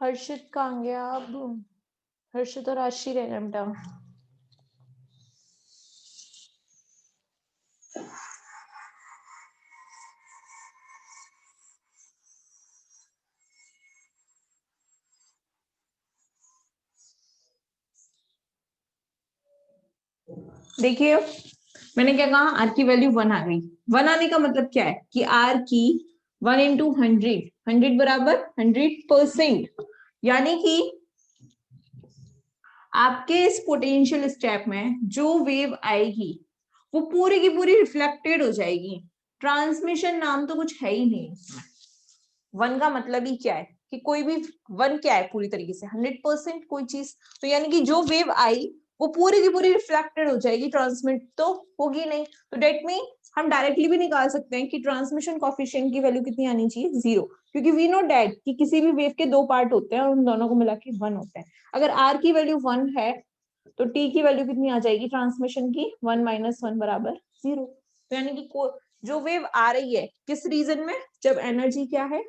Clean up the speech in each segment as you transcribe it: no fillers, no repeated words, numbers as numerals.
हर्षित कहाँ गया अब? हर्षित और आशी रहना बेटा। देखिए मैंने क्या कहा, आर की वैल्यू 1 आ गई। 1 आने का मतलब क्या है कि आर की 1 इंटू 100, 100 बराबर 100%, यानी कि आपके इस पोटेंशियल स्टेप में जो वेव आएगी वो पूरी की पूरी रिफ्लेक्टेड हो जाएगी। ट्रांसमिशन नाम तो कुछ है ही नहीं इसमें। 1 का मतलब ही क्या है कि कोई भी 1 क्या है, पूरी तरीके से 100% कोई चीज, तो यानी कि जो वेव आई वो पूरी की पूरी रिफ्लेक्टेड हो जाएगी, ट्रांसमिट तो होगी नहीं। तो डेट मीन हम डायरेक्टली भी निकाल सकते हैं कि ट्रांसमिशन कॉफिशिएंट की वैल्यू कितनी आनी चाहिए, 0, क्योंकि वी नो डेट कि किसी भी वेव के 2 पार्ट होते हैं और उन दोनों को मिला के 1 होता है। अगर आर की वैल्यू 1 है तो टी की वैल्यू कितनी आ जाएगी ट्रांसमिशन की, 1 माइनस 1 बराबर 0। तो यानी कि जो वेव आ रही है किस रीजन में, जब एनर्जी क्या है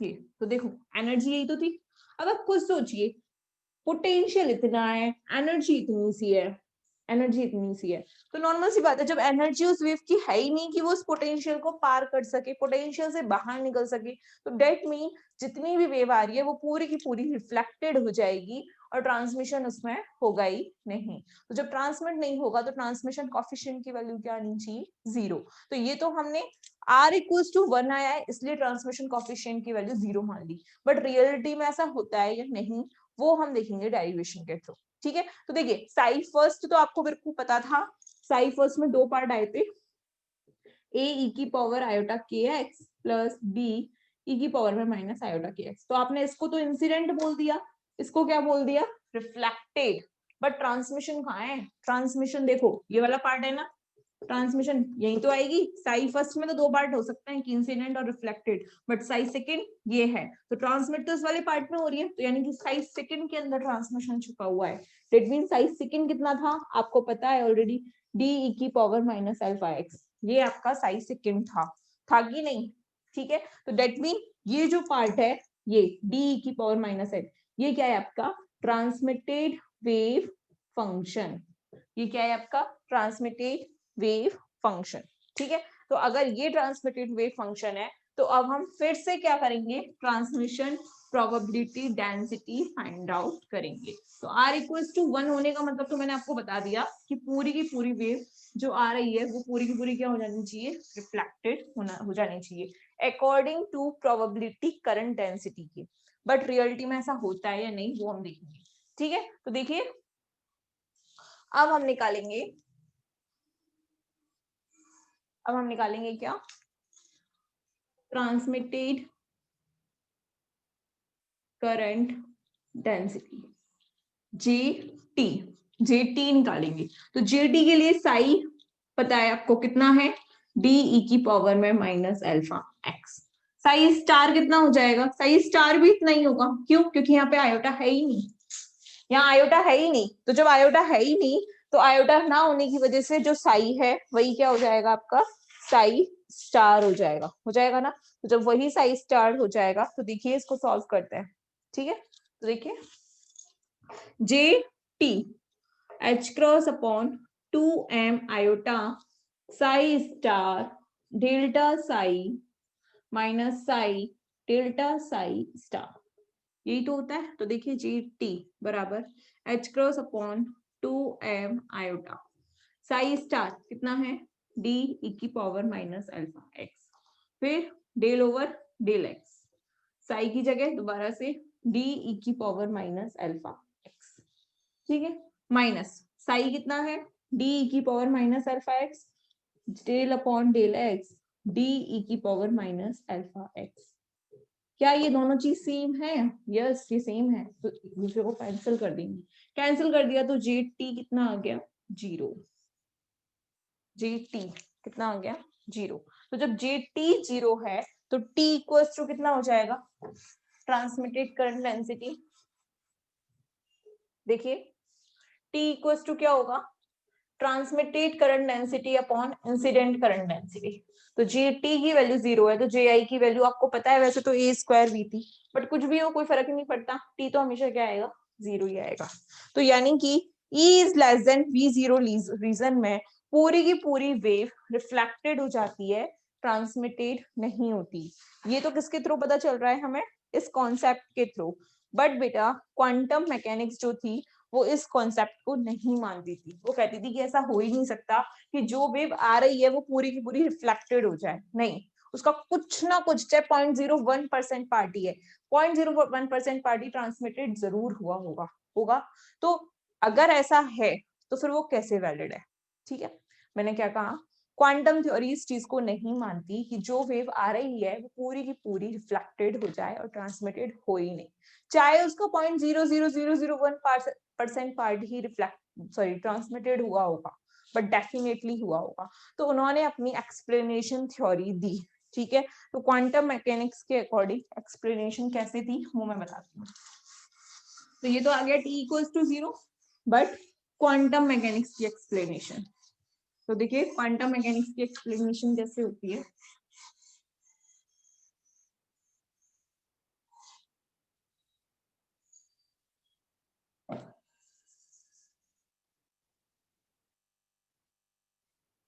ये, तो देखो एनर्जी यही तो थी। अब आप खुद सोचिए, पोटेंशियल इतना है, एनर्जी इतनी सी है, एनर्जी इतनी सी है, तो नॉर्मल सी बात है जब एनर्जी उस वेव की है ही नहीं कि वो उस पोटेंशियल को पार कर सके, पोटेंशियल से बाहर निकल सके, तो डेट मीन जितनी भी वेव आ रही है वो पूरी की पूरी रिफ्लेक्टेड हो जाएगी और ट्रांसमिशन उसमें होगा ही नहीं। तो जब ट्रांसमिट नहीं होगा तो ट्रांसमिशन कॉफिशिएंट की वैल्यू क्या आनी चाहिए, 0। तो ये तो हमने R इक्वल्स टू 1 आया है इसलिए ट्रांसमिशन कॉफिशिएंट की वैल्यू 0 मान ली, बट रियलिटी में ऐसा होता है या नहीं वो हम देखेंगे डेरिवेशन के थ्रू। ठीक है, तो देखिए साई फर्स्ट तो आपको मेरे को पता था, साई फर्स्ट में 2 पार्ट आए थे, ए ई की पावर आयोटा के एक्स प्लस बी ई की पावर में माइनस आयोटा के एक्स। तो आपने इसको तो इंसिडेंट बोल दिया, इसको क्या बोल दिया, रिफ्लेक्टेड। बट ट्रांसमिशन कहाँ है, ट्रांसमिशन देखो ये वाला पार्ट है ना, ट्रांसमिशन यही तो आएगी। साई फर्स्ट में तो 2 पार्ट हो सकते हैं कि इंसिडेंट और रिफ्लेक्टेड, बट साई सेकंड ये है, तो ट्रांसमिट तो इस वाले पार्ट में हो रही है, तो यानी कि साई सेकंड के अंदर ट्रांसमिशन छुपा हुआ है। दैट मीन साई सेकंड कितना था आपको पता है ऑलरेडी, डी ई की पावर माइनस अल्फा एक्स, ये आपका साई सेकंड था कि नहीं। ठीक है, तो दैट मीन ये जो पार्ट है ये डी ई की पावर माइनस एक्स, ये क्या है आपका ट्रांसमिटेड वेव फंक्शन, ये क्या है आपका ट्रांसमिटेड वेव फंक्शन। ठीक है, तो अगर ये ट्रांसमिटेड वेव फंक्शन है तो अब हम फिर से क्या करेंगे, transmission probability density find out करेंगे। तो r इक्वल्स टू 1 होने का मतलब तो मैंने आपको बता दिया कि पूरी की पूरी वेव जो आ रही है वो पूरी की पूरी क्या हो जानी चाहिए, रिफ्लेक्टेड हो जानी चाहिए according to probability current density की। बट रियलिटी में ऐसा होता है या नहीं वो हम देखेंगे। ठीक है, तो देखिए अब हम निकालेंगे, अब हम निकालेंगे क्या, transmitted current density J T, J T निकालेंगे। तो जे टी के लिए साई पता है आपको कितना है, डी ई की पावर में minus alpha x. Sai star कितना हो जाएगा, साई स्टार भी इतना ही होगा, क्यों, क्योंकि यहाँ पे आयोटा है ही नहीं, यहाँ आयोटा है ही नहीं, तो जब आयोटा है ही नहीं तो आयोटा ना होने की वजह से जो साई है वही क्या हो जाएगा आपका, साई स्टार हो जाएगा ना। तो जब वही साई स्टार हो जाएगा तो देखिए इसको सॉल्व करते हैं। ठीक है, तो देखिए J T H cross upon 2m iota psi star delta psi minus psi delta psi star, यही तो होता है। तो देखिए जी टी बराबर H cross upon 2m iota psi star कितना है, डी ई की पावर माइनस अल्फा एक्स, फिर del over del X, psi की जगह दोबारा से डी ई की पावर माइनस अल्फा एक्स। ठीक है, माइनस साई कितना है, डी ई की power minus alpha x, del upon del x D E की पावर माइनस अल्फा एक्स। क्या ये दोनों चीज सेम है, यस ये सेम है, तो एक दूसरे को कैंसिल कर देंगे, कैंसिल कर दिया तो जे टी कितना आ गया, 0, जे टी कितना आ गया, 0। तो जब जे टी 0 है तो टी इक्वल्स टू कितना हो जाएगा, ट्रांसमिटेड करंट डेंसिटी, देखिए टी इक्वल्स टू क्या होगा, transmitted current density upon incident current density. तो जी टी की वैल्यू 0 है तो जे आई की वैल्यू आपको पता है वैसे तो ए स्क्वायर वी थी, बट कुछ भी हो कोई फर्क नहीं पड़ता, टी तो हमेशा क्या आएगा 0 ही आएगा। तो यानी कि E is less than V0 region में पूरी की पूरी वेव रिफ्लेक्टेड हो जाती है, ट्रांसमिटेड नहीं होती। ये तो किसके थ्रू पता चल रहा है हमें, इस कॉन्सेप्ट के थ्रू। बट बेटा क्वांटम मैकेनिक्स जो थी वो इस कॉन्सेप्ट को नहीं मानती थी, वो कहती थी कि ऐसा हो ही नहीं सकता कि जो वेव आ रही है वो पूरी की पूरी रिफ्लेक्टेड हो जाए, नहीं, उसका कुछ ना कुछ, चाहे 0.01% पार्टी है, 0.01% पार्टी ट्रांसमिटेड जरूर हुआ होगा। तो अगर ऐसा है तो फिर वो कैसे वैलिड है? ठीक है, मैंने क्या कहा, क्वांटम थ्योरी इस चीज को नहीं मानती कि जो वेव आ रही है वो पूरी की पूरी रिफ्लेक्टेड हो जाए और ट्रांसमिटेड हो ही नहीं, चाहे उसका 0.00001% पार्ट ही ट्रांसमिटेड हुआ होगा, बट डेफिनेटली हुआ होगा। तो उन्होंने अपनी एक्सप्लेनेशन थ्योरी दी। ठीक है, तो क्वांटम मैकेनिक्स के अकॉर्डिंग एक्सप्लेनेशन कैसे थी वो मैं बताती हूँ। तो ये तो आ गया T equals to 0, but quantum mechanics की एक्सप्लेनेशन, तो देखिए क्वांटम मैकेनिक्स की एक्सप्लेनेशन कैसे होती है।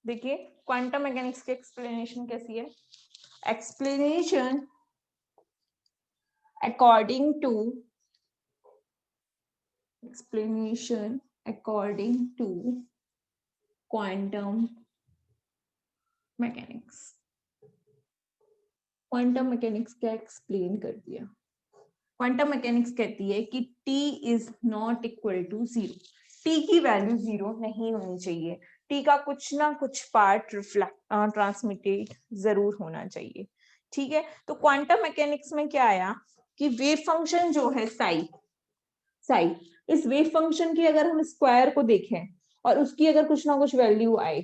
देखिए क्वांटम मैकेनिक्स की एक्सप्लेनेशन कैसी है, explanation according to quantum mechanics. Quantum mechanics क्या एक्सप्लेन कर दिया, क्वांटम मैकेनिक्स कहती है कि t is not equal to 0, t की वैल्यू 0 नहीं होनी चाहिए, t का कुछ ना कुछ पार्ट ट्रांसमिटेड जरूर होना चाहिए। ठीक है, तो क्वांटम मैकेनिक्स में क्या आया कि वेव फंक्शन जो है साई, इस वेव फंक्शन की अगर हम स्क्वायर को देखें और उसकी अगर कुछ ना कुछ वैल्यू आए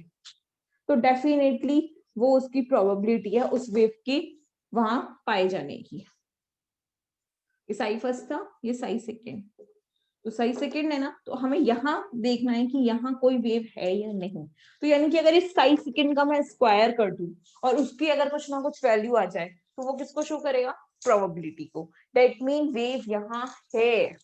तो डेफिनेटली वो उसकी प्रोबेबिलिटी है उस वेव की वहां पाए जाने की। ये साई फर्स्ट था, ये साई सेकेंड, तो साई सेकेंड है ना, तो हमें यहाँ देखना है कि यहाँ कोई वेव है या नहीं। तो यानी कि अगर इस साई सेकेंड का मैं स्क्वायर कर दूं और उसकी अगर कुछ ना कुछ वैल्यू आ जाए तो वो किसको शो करेगा, प्रोबेबिलिटी को। दैट मीन वेव यहाँ है,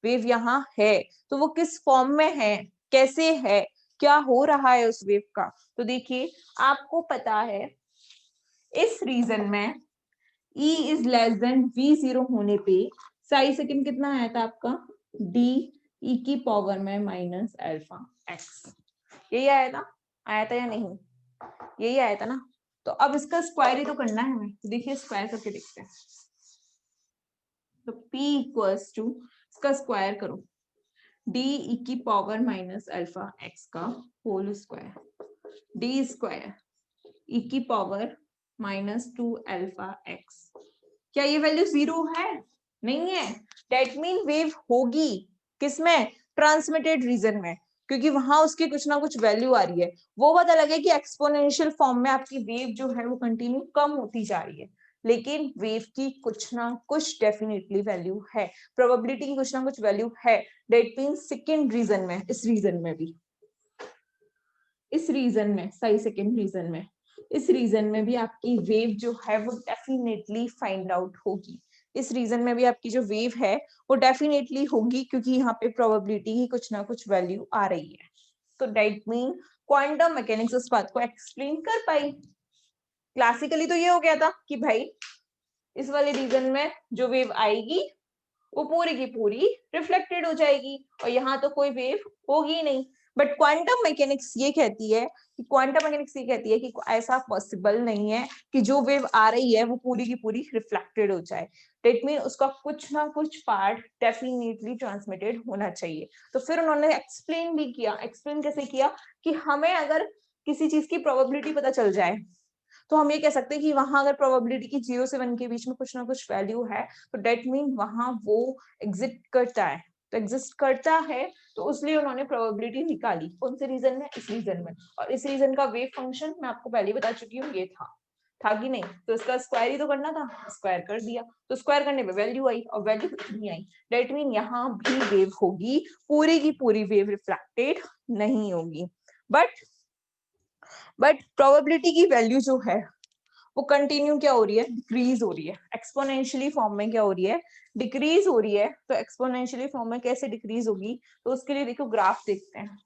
वेव यहाँ है, तो वो किस फॉर्म में है, कैसे है, क्या हो रहा है उस वेव का। तो देखिए आपको पता है इस रीजन में E is less than V0 होने पे साई सेकंड कितना आया था आपका, D E की पावर में माइनस अल्फा x, यही आया था या नहीं, यही आया था ना। तो अब इसका स्क्वायर ही तो करना है हमें, तो देखिए स्क्वायर करके देखते हैं। तो P इक्वल्स टू, इसका स्क्वायर करो, D E की पावर माइनस अल्फा x का whole square, D square E की पावर -2 अल्फा x। क्या ये वैल्यू 0 है, नहीं है, डेट मीन वेव होगी किसमें, ट्रांसमिटेड रीजन में, क्योंकि वहां उसकी कुछ ना कुछ वैल्यू आ रही है। वो बात अलग है कि एक्सपोनेंशियल फॉर्म में आपकी वेव जो है वो कंटिन्यू कम होती जा रही है, लेकिन वेव की कुछ ना कुछ डेफिनेटली वैल्यू है, प्रोबेबिलिटी की कुछ ना कुछ वैल्यू है। डेट मीन सेकेंड रीजन में, इस रीजन में भी, इस रीजन में, सही सेकेंड रीजन में, इस रीजन में भी आपकी वेव जो है वो डेफिनेटली फाइंड आउट होगी। इस रीजन में भी आपकी जो वेव है वो डेफिनेटली होगी, क्योंकि यहाँ पे प्रोबेबिलिटी की कुछ ना कुछ वैल्यू आ रही है। तो दैट मीन क्वांटम मैकेनिक्स इस बात को एक्सप्लेन कर पाई। क्लासिकली तो ये हो गया था कि भाई इस वाले रीजन में जो वेव आएगी वो पूरी की पूरी रिफ्लेक्टेड हो जाएगी और यहाँ तो कोई वेव होगी नहीं। बट क्वांटम मैकेनिक्स ये कहती है कि ऐसा पॉसिबल नहीं है कि जो वेव आ रही है वो पूरी की पूरी रिफ्लेक्टेड हो जाए, दैट मीन उसका कुछ ना कुछ पार्ट डेफिनेटली ट्रांसमिटेड होना चाहिए। तो फिर उन्होंने एक्सप्लेन भी किया, एक्सप्लेन कैसे किया कि हमें अगर किसी चीज की प्रोबेबिलिटी पता चल जाए तो हम ये कह सकते हैं कि वहां अगर प्रोबेबिलिटी की 0 से 1 के बीच में कुछ ना कुछ वैल्यू है तो डेट मीन वहां वो एग्जिस्ट करता है, तो एग्जिस्ट करता है तो इसलिए उन्होंने प्रोबेबिलिटी निकाली। कौन से रीजन में, इस रीजन में। और इस रीजन का वेव फंक्शन मैं आपको पहले बता चुकी हूँ, ये था कि नहीं, तो इसका स्क्वायर ही तो करना था, स्क्वायर कर दिया, तो स्क्वायर करने पे वैल्यू आई और वैल्यू कितनी आई, डेट मीन यहाँ भी वेव होगी, पूरी की पूरी वेव रिफ्लेक्टेड नहीं होगी। बट प्रोबेबिलिटी की वैल्यू जो है वो कंटिन्यू क्या हो रही है, डिक्रीज हो रही है, एक्सपोनेंशियली फॉर्म में क्या हो रही है, डिक्रीज हो रही है। तो एक्सपोनेंशियली फॉर्म में कैसे डिक्रीज होगी, तो उसके लिए देखो ग्राफ देखते हैं।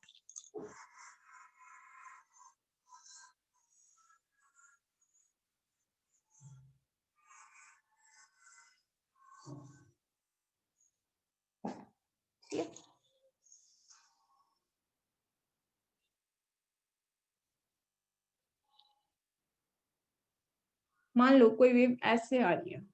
ठीक है, मान लो कोई वेव ऐसे आ रही है,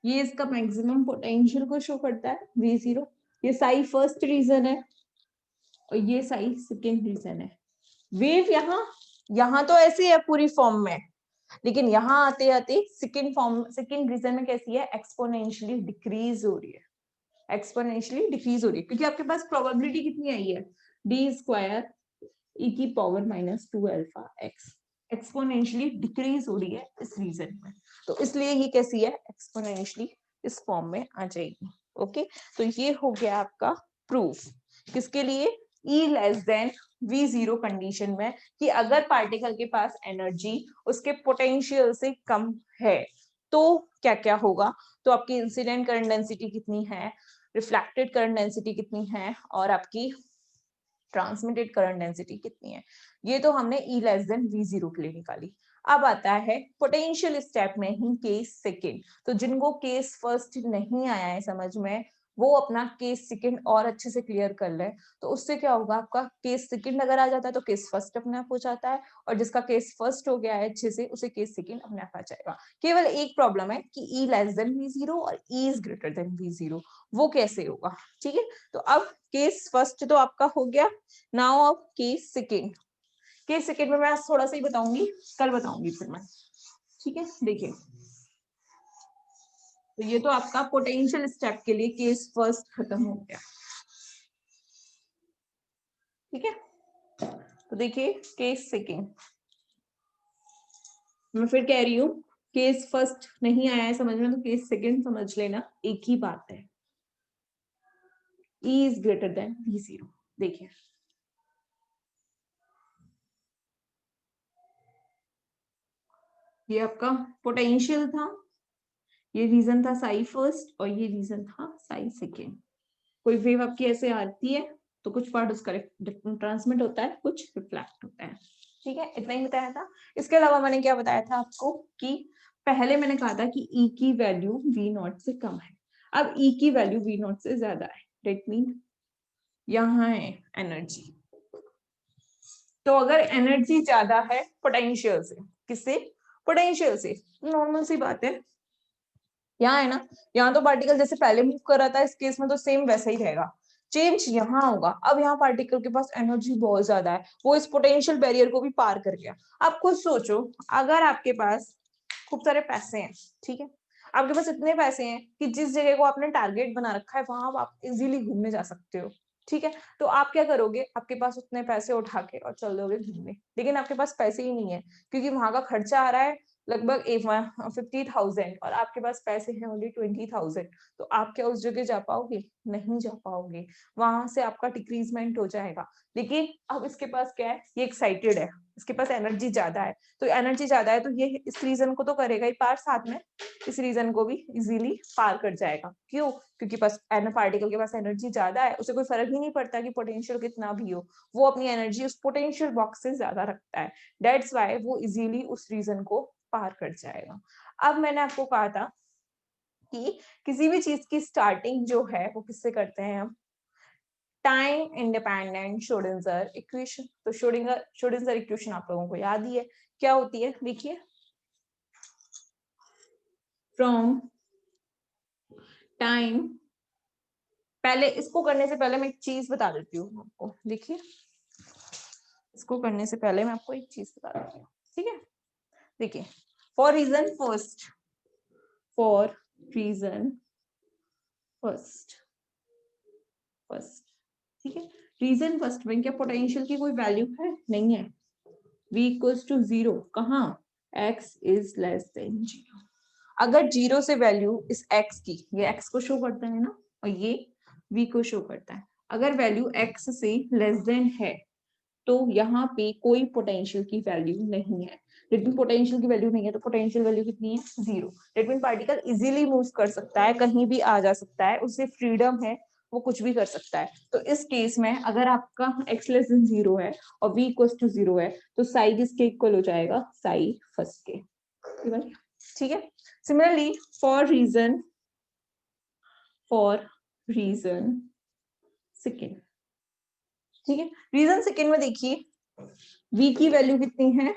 ये इसका मैक्सिमम पोटेंशियल को शो करता है V0। ये साई फर्स्ट रीजन है और ये साई सेकेंड रीजन है। वेव यहाँ तो ऐसी है पूरी फॉर्म में, लेकिन यहाँ आते आते सेकेंड रीजन में कैसी है, एक्सपोनेंशियली डिक्रीज हो रही है, एक्सपोनेंशियली डिक्रीज हो रही है, क्योंकि आपके पास प्रोबेबिलिटी कितनी आई है, d² e की power -2 alpha x, exponentially decrease हो रही है इस रीजन में, तो इसलिए ये कैसी है, एक्सपोनेंशियली इस फॉर्म में आ जाएगी। ओके, तो ये हो गया आपका प्रूफ, किसके लिए, E less than V0 condition में, कि अगर पार्टिकल के पास एनर्जी उसके पोटेंशियल से कम है तो क्या क्या होगा, तो आपकी इंसिडेंट करंट डेंसिटी कितनी है, रिफ्लेक्टेड करंट डेंसिटी कितनी है, और आपकी ट्रांसमिटेड करंट डेंसिटी कितनी है। ये तो हमने E लेस देन V0 के लिए निकाली। अब आता है पोटेंशियल स्टेप में ही केस सेकंड। तो जिनको केस फर्स्ट नहीं आया है समझ में, वो अपना केस सेकंड और अच्छे से क्लियर कर ले, तो उससे क्या होगा, आपका केस सेकंड अगर आ जाता है तो केस फर्स्ट अपने आप हो जाता है, और जिसका केस फर्स्ट हो गया है अच्छे से, उसे केस सेकंड अपने आप आ जाएगा। केवल एक प्रॉब्लम है कि E लेस देन V0 और E is greater than V0, वो कैसे होगा। ठीक है, तो अब केस फर्स्ट तो आपका हो गया, नाउ अब केस सेकंड। केस सेकंड में मैं थोड़ा सा ही बताऊंगी, कल बताऊंगी फिर मैं। ठीक है, देखिए, तो ये तो आपका पोटेंशियल स्टेप के लिए केस फर्स्ट खत्म हो गया। ठीक है, तो देखिए केस सेकंड, मैं फिर कह रही हूँ, केस फर्स्ट नहीं आया है समझ में तो केस सेकंड समझ लेना, एक ही बात है, E is greater than V0। देखिए, ये आपका पोटेंशियल था, ये रीजन था साई फर्स्ट, और ये रीजन था साई सेकेंड। कोई वेव आपकी ऐसे आती है तो कुछ पार्ट उसका ट्रांसमिट होता है, कुछ रिफ्लेक्ट होता है। ठीक है, इतना ही बताया था। इसके अलावा मैंने क्या बताया था आपको, कि पहले मैंने कहा था कि E की वैल्यू V0 से कम है, अब E की वैल्यू V0 से ज्यादा है, डेट मीन यहाँ है एनर्जी। तो अगर एनर्जी ज्यादा है पोटेंशियल से, किससे, पोटेंशियल से, नॉर्मल सी बात है, यहाँ है ना, यहाँ तो पार्टिकल जैसे पहले मूव कर रहा था, इस केस में तो सेम वैसा ही रहेगा, चेंज यहाँ होगा। अब यहाँ पार्टिकल के पास एनर्जी बहुत ज्यादा है, वो इस पोटेंशियल बैरियर को भी पार कर गया। आप खुद सोचो, अगर आपके पास खूब सारे पैसे हैं, ठीक है, आपके पास इतने पैसे हैं कि जिस जगह को आपने टारगेट बना रखा है वहां आप इजीली घूमने जा सकते हो, ठीक है, तो आप क्या करोगे, आपके पास उतने पैसे उठा के और चल दोगे घूमने, लेकिन आपके पास पैसे ही नहीं है, क्योंकि वहां का खर्चा आ रहा है लगभग 50,000 और आपके पास पैसे हैं ओनली 20,000, तो आप क्या उस जगह जा पाओगे, नहीं जा पाओगे, वहां से आपका डिक्रीजमेंट हो जाएगा। लेकिन अब इसके पास क्या है, ये एक्साइटेड है, इसके पास एनर्जी ज्यादा है, तो एनर्जी ज्यादा है तो ये इस रीजन को तो करेगा ही पार, साथ में इस रीजन को भी इजीली पार कर जाएगा। क्यों, क्योंकि पास पार्टिकल के पास एनर्जी ज्यादा है, उसे कोई फर्क ही नहीं पड़ता कि पोटेंशियल कितना भी हो, वो अपनी एनर्जी उस पोटेंशियल बॉक्स से ज्यादा रखता है, दैट्स व्हाई वो इजीली उस रीजन को पार कर जाएगा। अब मैंने आपको कहा था कि किसी भी चीज की स्टार्टिंग जो है वो किससे करते हैं हम, टाइम इंडिपेंडेंट श्रोडिंगर इक्वेशन। तो श्रोडिंगर इक्वेशन आप लोगों को याद ही है, क्या होती है, देखिए, फ्रॉम टाइम, पहले इसको करने से पहले मैं एक चीज बता देती हूँ आपको, देखिए इसको करने से पहले मैं आपको एक चीज बता देती हूँ, ठीक है। देखिए for region first, for region first, first, ठीक है। रीजन फर्स्ट में क्या पोटेंशियल की कोई वैल्यू है? नहीं है। v इक्वल्स टू 0 कहाँ? x is less then 0। अगर 0 से वैल्यू इस x की, ये x को शो करता है ना, और ये v को शो करता है, अगर वैल्यू x से लेस देन है तो यहाँ पे कोई पोटेंशियल की वैल्यू नहीं है। लेकिन पोटेंशियल की वैल्यू नहीं है तो पोटेंशियल वैल्यू कितनी है? 0। Let mean particle easily move कर सकता है, कहीं भी आ जा सकता है, उसे फ्रीडम है, वो कुछ भी कर सकता है। तो इस केस में अगर आपका x लेस देन 0 है और v इक्वल टू 0 है तो साई किसके इक्वल हो जाएगा? साई फर्स्ट के, ठीक है। सिमिलरली फॉर रीजन सेकेंड, ठीक है। रीजन सेकेंड में देखिए v की वैल्यू कितनी है?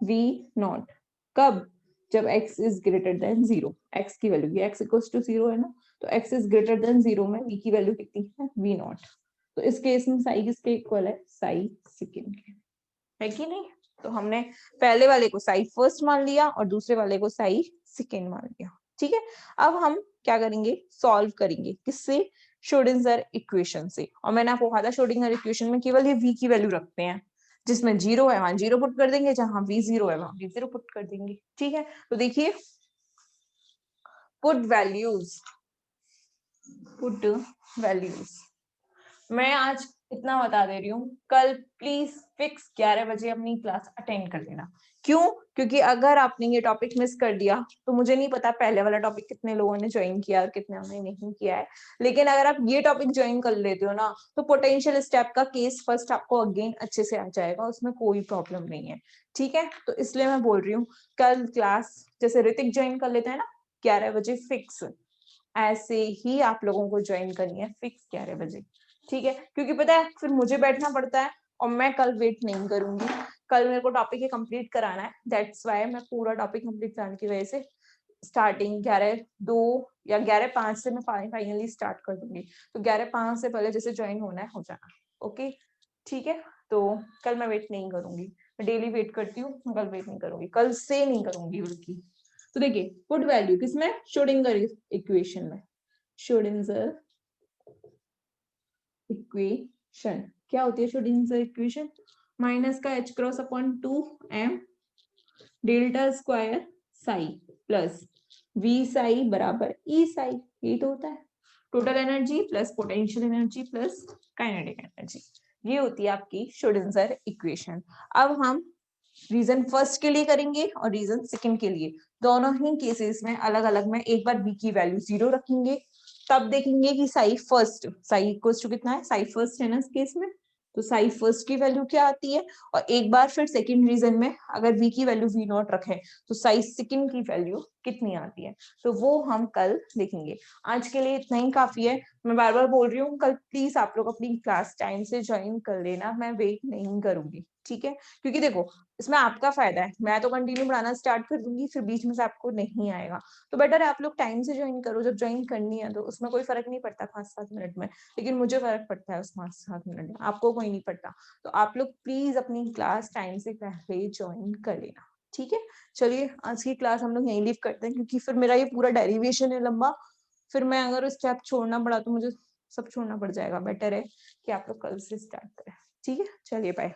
v नॉट, कब? जब x is greater than 0, x की वैल्यू, ये x इक्वल्स टू 0 है ना, तो x इज ग्रेटर देन 0 में v की वैल्यू कितनी है? v not. तो इस केस में साई किसके इक्वल है? साई सेकेंड के, है कि नहीं? तो हमने पहले वाले को साई फर्स्ट मान लिया और दूसरे वाले को साई सेकेंड मान लिया, ठीक है। अब हम क्या करेंगे? सॉल्व करेंगे, किससे? श्रोडिंगर इक्वेशन से। और मैंने आपको कहा था श्रोडिंगर इक्वेशन में केवल ये v की वैल्यू रखते हैं, जिसमें 0 है वहां 0 पुट कर देंगे, जहां v 0 है वहां v 0 पुट कर देंगे, ठीक है। तो देखिए पुट वैल्यूज, पुट वैल्यूज, मैं आज इतना बता दे रही हूँ, कल प्लीज फिक्स 11 बजे अपनी क्लास अटेंड कर लेना। क्यों? क्योंकि अगर आपने ये टॉपिक मिस कर दिया तो मुझे नहीं पता पहले वाला टॉपिक कितने लोगों ने ज्वाइन किया और कितने ने नहीं किया है, लेकिन अगर आप ये टॉपिक ज्वाइन कर लेते हो ना तो पोटेंशियल स्टेप का केस फर्स्ट आपको अगेन अच्छे से आ जाएगा, उसमें कोई प्रॉब्लम नहीं है, ठीक है। तो इसलिए मैं बोल रही हूँ कल क्लास जैसे ऋतिक ज्वाइन कर लेता है ना 11 बजे फिक्स, ऐसे ही आप लोगों को ज्वाइन करनी है फिक्स 11 बजे, ठीक है। क्योंकि पता है फिर मुझे बैठना पड़ता है और मैं कल वेट नहीं करूंगी, कल मेरे को टॉपिक ही कंप्लीट कराना है, दैट्स वाई मैं पूरा टॉपिक कंप्लीट कराने की वजह से स्टार्टिंग 11:02 या 11:05 से मैं फाइनली स्टार्ट कर दूंगी। तो 11:05 से पहले जैसे ज्वाइन होना है हो जाना, ओके, ठीक है। तो कल मैं वेट नहीं करूंगी, मैं डेली वेट करती हूँ, कल वेट नहीं करूंगी, कल से नहीं करूंगी बल्कि। तो देखिए पुट वैल्यू किसमें? श्रोडिंगर इक्वेशन में। श्रोडिंगर इक्वेशन क्या होती है? श्रोडिंगर इक्वेशन माइनस का h cross upon 2m delta square Sai plus v Sai बराबर e साई, यही तो होता है। Total energy plus potential energy plus kinetic energy, ये होती है आपकी श्रोडिंगर इक्वेशन। अब हम रीजन फर्स्ट के लिए करेंगे और रीजन सेकंड के लिए, दोनों ही केसेस में अलग अलग में एक बार v की वैल्यू 0 रखेंगे, तब देखेंगे कि psi first, psi equal to कितना है? साई फर्स्ट है ना इस केस में, तो साई फर्स्ट की वैल्यू क्या आती है, और एक बार फिर सेकंड रीजन में अगर v की वैल्यू v नॉट रखें तो साई सेकंड की वैल्यू कितनी आती है, तो वो हम कल देखेंगे। आज के लिए इतना ही काफी है, मैं बार बार बोल रही हूँ कल प्लीज आप लोग अपनी क्लास टाइम से ज्वाइन कर लेना, मैं वेट नहीं करूंगी, ठीक है। क्योंकि देखो इसमें आपका फायदा है, मैं तो कंटिन्यू पढ़ाना स्टार्ट कर दूंगी फिर बीच में से आपको नहीं आएगा, तो बेटर है आप लोग टाइम से ज्वाइन करो, जब ज्वाइन करनी है तो उसमें कोई फर्क नहीं पड़ता 5-7 मिनट में, लेकिन मुझे फर्क पड़ता है उस 5-7 मिनट में, आपको कोई नहीं पड़ता। तो आप लोग प्लीज अपनी क्लास टाइम से पहले ज्वाइन कर लेना, ठीक है। चलिए आज की क्लास हम लोग यहीं लीव करते हैं, क्योंकि फिर मेरा ये पूरा डेरिवेशन है लंबा, फिर मैं अगर स्टेप छोड़ना पड़ा तो मुझे सब छोड़ना पड़ जाएगा, बेटर है कि आप लोग कल से स्टार्ट करें, ठीक है। चलिए बाय।